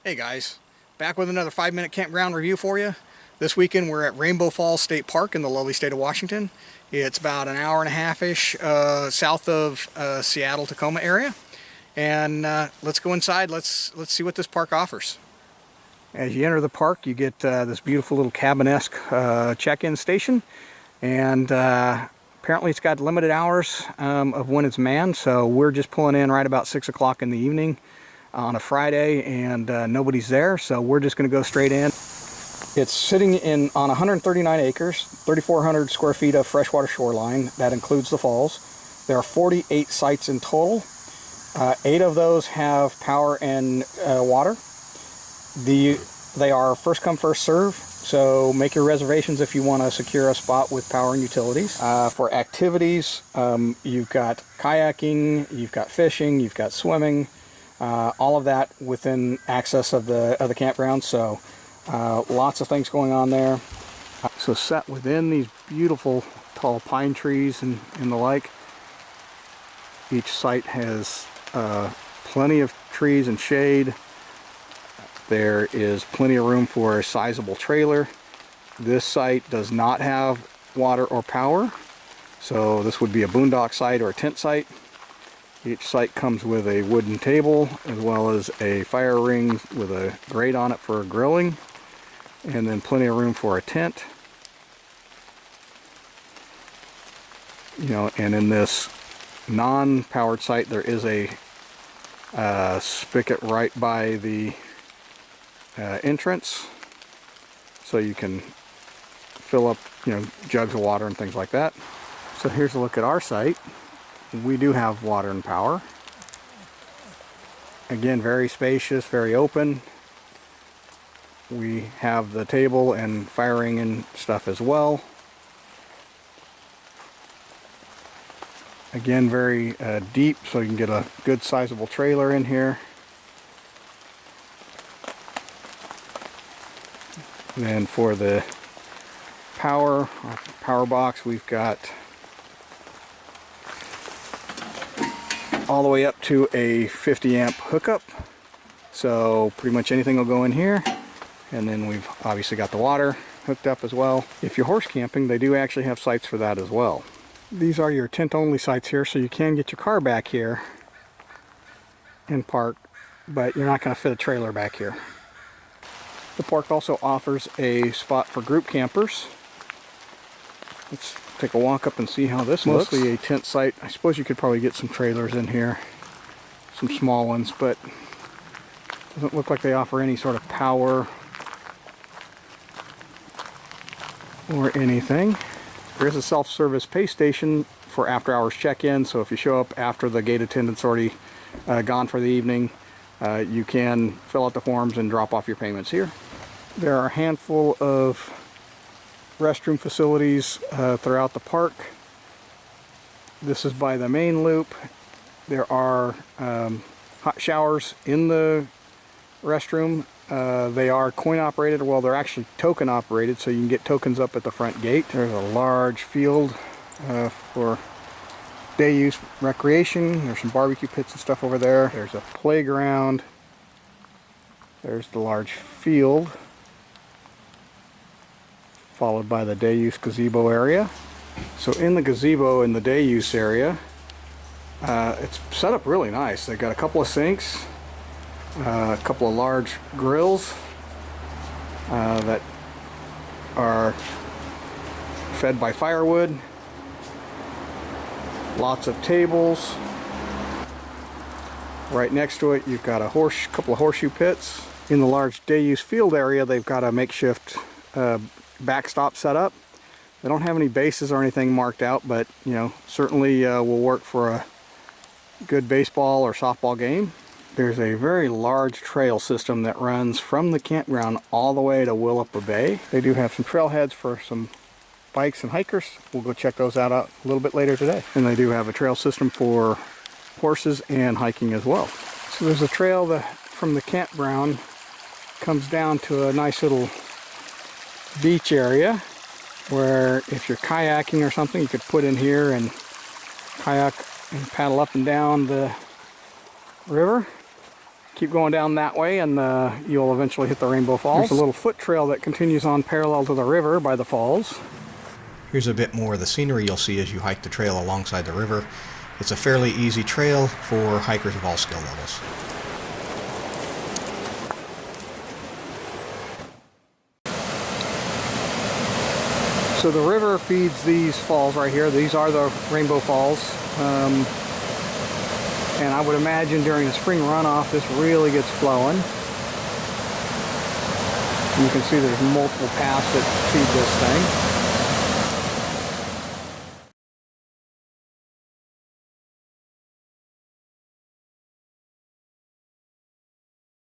Hey guys, back with another 5-minute campground review for you. This weekend we're at Rainbow Falls State Park in the lovely state of Washington. It's about an hour and a half-ish south of Seattle, Tacoma area. And let's go inside, let's see what this park offers. As you enter the park, you get this beautiful little cabin-esque check-in station. And apparently it's got limited hours of when it's manned, so we're just pulling in right about 6 o'clock in the evening on a Friday, and nobody's there, so we're just going to go straight in. It's sitting on 139 acres, 3,400 square feet of freshwater shoreline. That includes the falls. There are 48 sites in total. 8 of those have power and water. They are first come, first serve, so make your reservations if you want to secure a spot with power and utilities. For activities, you've got kayaking, you've got fishing, you've got swimming, all of that within access of the campground, so lots of things going on there. So set within these beautiful tall pine trees and the like. Each site has plenty of trees and shade. There is plenty of room for a sizable trailer. This site does not have water or power, so this would be a boondock site or a tent site. Each site comes with a wooden table as well as a fire ring with a grate on it for grilling, and then plenty of room for a tent. And in this non-powered site there is a spigot right by the entrance, so you can fill up jugs of water and things like that. So here's a look at our site. We do have water and power. Again, very spacious, very open. We have the table and firing and stuff as well. Again, very deep, so you can get a good sizable trailer in here. And then for the power box, we've got all the way up to a 50 amp hookup, so pretty much anything will go in here. And then we've obviously got the water hooked up as well. If you're horse camping, they do actually have sites for that as well. These are your tent only sites here, so you can get your car back here and park, but you're not going to fit a trailer back here. The park also offers a spot for group campers. Let's take a walk up and see how this looks. Mostly a tent site. I suppose you could probably get some trailers in here, some small ones, but doesn't look like they offer any sort of power or anything. There is a self-service pay station for after-hours check-in, so if you show up after the gate attendant's already gone for the evening, you can fill out the forms and drop off your payments here. There are a handful of restroom facilities throughout the park. This is by the main loop. There are hot showers in the restroom. They are coin operated, well, they're actually token operated, so you can get tokens up at the front gate. There's a large field for day use recreation. There's some barbecue pits and stuff over there. There's a playground. There's the large field, followed by the day use gazebo area. So in the gazebo in the day use area, it's set up really nice. They've got a couple of sinks, a couple of large grills that are fed by firewood, lots of tables. Right next to it you've got a couple of horseshoe pits. In the large day use field area they've got a makeshift backstop set up. They don't have any bases or anything marked out, but certainly will work for a good baseball or softball game. There's a very large trail system that runs from the campground all the way to Willapa Bay. They do have some trailheads for some bikes and hikers. We'll go check those out a little bit later today. And they do have a trail system for horses and hiking as well. So there's a trail that from the campground comes down to a nice little beach area where if you're kayaking or something, you could put in here and kayak and paddle up and down the river. Keep going down that way and you'll eventually hit the Rainbow Falls. There's a little foot trail that continues on parallel to the river by the falls. Here's a bit more of the scenery you'll see as you hike the trail alongside the river. It's a fairly easy trail for hikers of all skill levels. So the river feeds these falls right here. These are the Rainbow Falls. And I would imagine during the spring runoff this really gets flowing. And you can see there's multiple paths that feed this thing.